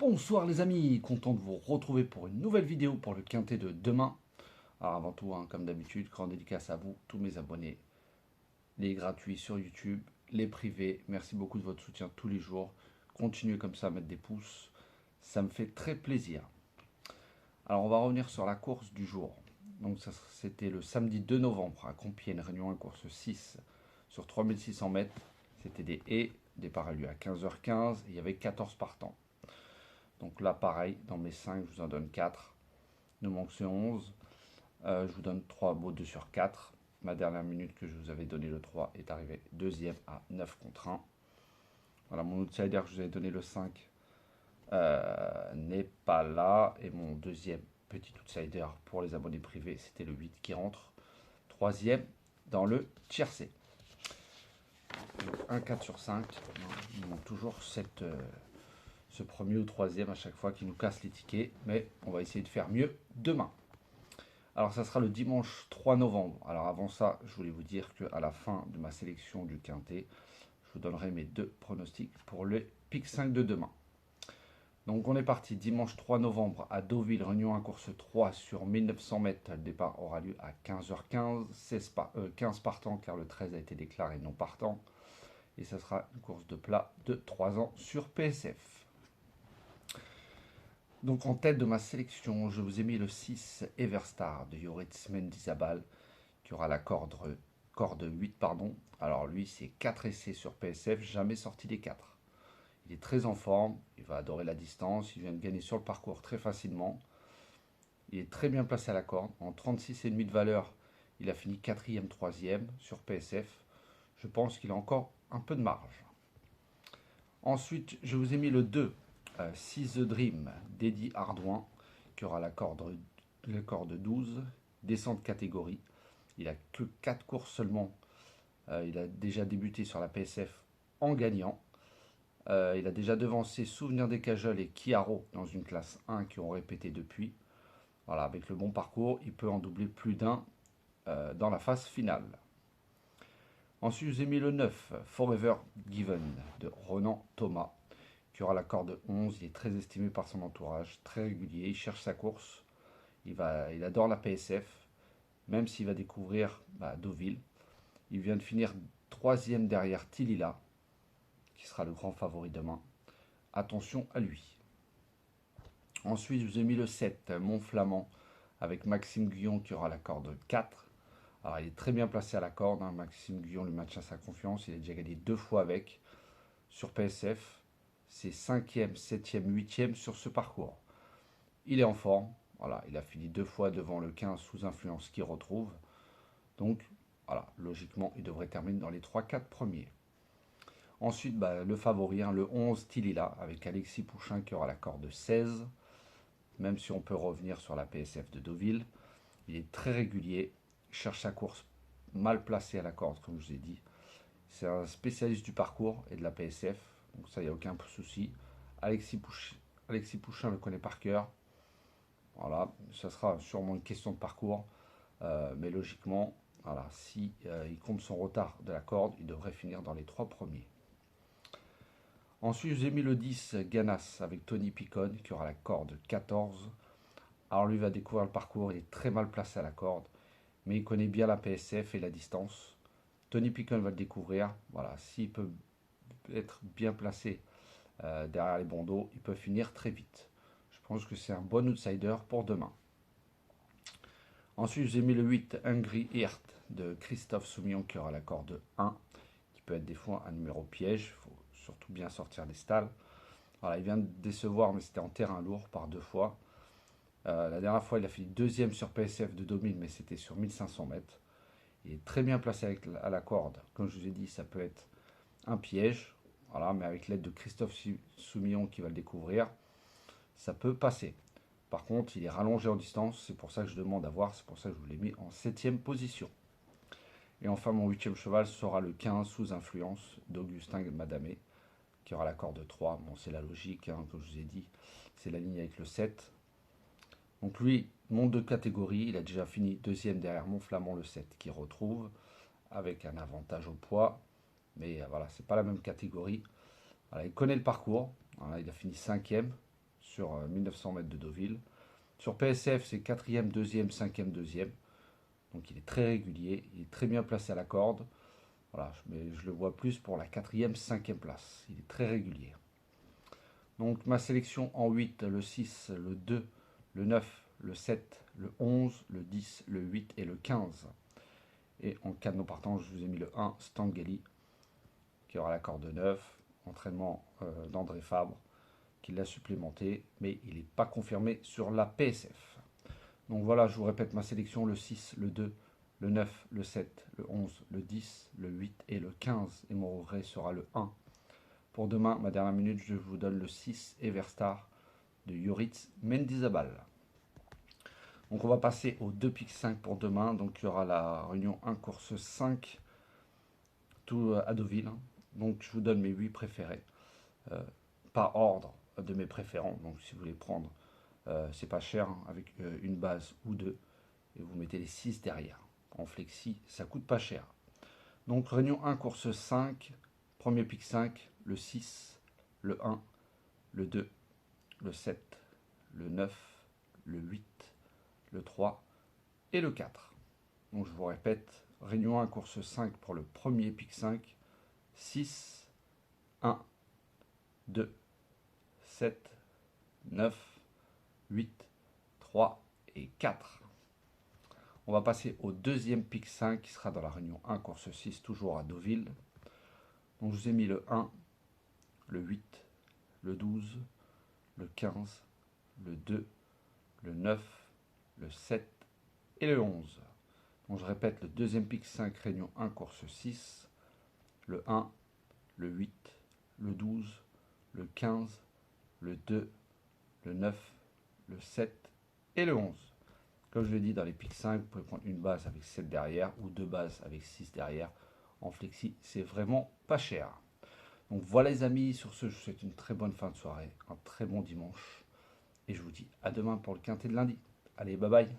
Bonsoir les amis, content de vous retrouver pour une nouvelle vidéo pour le quintet de demain. Alors avant tout, comme d'habitude, grande dédicace à vous, tous mes abonnés, les gratuits sur YouTube, les privés. Merci beaucoup de votre soutien tous les jours. Continuez comme ça à mettre des pouces, ça me fait très plaisir. Alors on va revenir sur la course du jour. Donc c'était le samedi 2 novembre à Compiègne, Réunion 1, course 6 sur 3600 mètres. C'était des haies, départ a lieu à 15h15, il y avait 14 partants. Donc là, pareil, dans mes 5, je vous en donne 4. Il nous manque ce 11. Je vous donne 3 beaux 2 sur 4. Ma dernière minute que je vous avais donné le 3 est arrivé deuxième à 9 contre 1. Voilà, mon outsider que je vous avais donné le 5 n'est pas là. Et mon deuxième petit outsider pour les abonnés privés, c'était le 8 qui rentre troisième dans le tiercé. Donc 1 4 sur 5. Il manque toujours ce premier ou troisième à chaque fois qui nous casse les tickets, mais on va essayer de faire mieux demain. Alors ça sera le dimanche 3 novembre. Alors avant ça, je voulais vous dire qu'à la fin de ma sélection du quintet, je vous donnerai mes deux pronostics pour le pic 5 de demain. Donc on est parti dimanche 3 novembre à Deauville, Réunion 1, course 3 sur 1900 mètres. Le départ aura lieu à 15h15, 15 partants car le 13 a été déclaré non partant. Et ça sera une course de plat de 3 ans sur PSF. Donc en tête de ma sélection, je vous ai mis le 6 Everstar de Yoritz Mendizabal qui aura la corde 8. Alors lui, c'est 4 essais sur PSF, jamais sorti des 4. Il est très en forme, il va adorer la distance, il vient de gagner sur le parcours très facilement. Il est très bien placé à la corde. En 36,5 de valeur, il a fini 4e, 3e sur PSF. Je pense qu'il a encore un peu de marge. Ensuite, je vous ai mis le 2 Seize the Dream d'Eddie Ardouin qui aura la corde 12, descente catégorie. Il a que 4 courses seulement. Il a déjà débuté sur la PSF en gagnant. Il a déjà devancé Souvenir des Cajoles et Chiaro dans une classe 1 qui ont répété depuis. Voilà, avec le bon parcours, il peut en doubler plus d'un dans la phase finale. Ensuite, j'ai mis le 9 Forever Given de Ronan Thomas qui aura la corde 11, il est très estimé par son entourage, très régulier, il cherche sa course, il adore la PSF, même s'il va découvrir Deauville. Il vient de finir 3e derrière Tilila, qui sera le grand favori demain. Attention à lui. Ensuite, je vous ai mis le 7, Montflamand, avec Maxime Guyon qui aura la corde 4. Alors, il est très bien placé à la corde, Maxime Guyon lui match à sa confiance, il a déjà gagné 2 fois avec, sur PSF. C'est 5e, 7e, 8e sur ce parcours. Il est en forme. Voilà, il a fini 2 fois devant le 15 sous influence qu'il retrouve. Donc, voilà, logiquement, il devrait terminer dans les 3-4 premiers. Ensuite, le favori, le 11 Tilila, avec Alexis Pouchin qui aura la corde 16. Même si on peut revenir sur la PSF de Deauville. Il est très régulier. Il cherche sa course mal placée à la corde, comme je vous ai dit. C'est un spécialiste du parcours et de la PSF. Donc ça, il n'y a aucun souci. Alexis Pouchin le connaît par cœur. Voilà, ça sera sûrement une question de parcours. Mais logiquement, voilà, si il compte son retard de la corde, il devrait finir dans les 3 premiers. Ensuite, j'ai mis le 10 Ganas avec Tony Picon qui aura la corde 14. Alors lui va découvrir le parcours, il est très mal placé à la corde, mais il connaît bien la PSF et la distance. Tony Picon va le découvrir. Voilà, s'il peut être bien placé derrière les bandeaux, il peut finir très vite. Je pense que c'est un bon outsider pour demain. Ensuite, j'ai mis le 8 Hungry Heart de Christophe Soumillon qui aura la corde 1, qui peut être des fois un numéro piège. Il faut surtout bien sortir des stalles. Voilà, il vient de décevoir, mais c'était en terrain lourd par 2 fois. La dernière fois, il a fini 2e sur PSF de 2000, mais c'était sur 1500 mètres. Il est très bien placé à la corde. Comme je vous ai dit, ça peut être un piège. Voilà, mais avec l'aide de Christophe Soumillon qui va le découvrir, ça peut passer. Par contre, il est rallongé en distance, c'est pour ça que je demande à voir, c'est pour ça que je vous l'ai mis en 7e position. Et enfin, mon 8e cheval sera le 15 sous influence d'Augustin Madamé, qui aura la corde 3. Bon, c'est la logique, comme je vous ai dit, c'est la ligne avec le 7. Donc lui, monte de catégorie, il a déjà fini 2e derrière Montflamand le 7, qui retrouve, avec un avantage au poids. Mais voilà, c'est pas la même catégorie. Voilà, il connaît le parcours. Voilà, il a fini 5e sur 1900 mètres de Deauville. Sur PSF, c'est 4e, 2e, 5e, 2e. Donc il est très régulier, il est très bien placé à la corde. Voilà, mais je le vois plus pour la 4e, 5e place. Il est très régulier. Donc ma sélection en 8, le 6, le 2, le 9, le 7, le 11, le 10, le 8 et le 15. Et en cas de non partant, je vous ai mis le 1, Stangeli, qui aura la corde 9. Entraînement d'André Fabre, qui l'a supplémenté, mais il n'est pas confirmé sur la PSF. Donc voilà, je vous répète ma sélection, le 6, le 2, le 9, le 7, le 11, le 10, le 8 et le 15. Et mon regret sera le 1. Pour demain, ma dernière minute, je vous donne le 6, Everstar, de Yoritz Mendizabal. Donc on va passer aux 2 pics 5 pour demain. Donc il y aura la réunion 1 course 5, tout à Deauville. Donc je vous donne mes 8 préférés, par ordre de mes préférents. Donc si vous voulez prendre, c'est pas cher, hein, avec une base ou deux, et vous mettez les 6 derrière. En flexi, ça coûte pas cher. Donc réunion 1 course 5, premier pic 5, le 6, le 1, le 2, le 7, le 9, le 8, le 3 et le 4. Donc je vous répète, réunion 1 course 5 pour le premier pic 5, 6, 1, 2, 7, 9, 8, 3 et 4. On va passer au deuxième pic 5 qui sera dans la réunion 1 course 6, toujours à Deauville. Donc je vous ai mis le 1, le 8, le 12, le 15, le 2, le 9, le 7 et le 11. Donc je répète, le deuxième pic 5, réunion 1 course 6, le 1, le 8, le 12, le 15, le 2, le 9, le 7 et le 11. Comme je l'ai dit, dans les pics 5, vous pouvez prendre une base avec 7 derrière ou deux bases avec 6 derrière. En flexi, c'est vraiment pas cher. Donc voilà les amis, sur ce, je vous souhaite une très bonne fin de soirée, un très bon dimanche. Et je vous dis à demain pour le quintet de lundi. Allez, bye bye.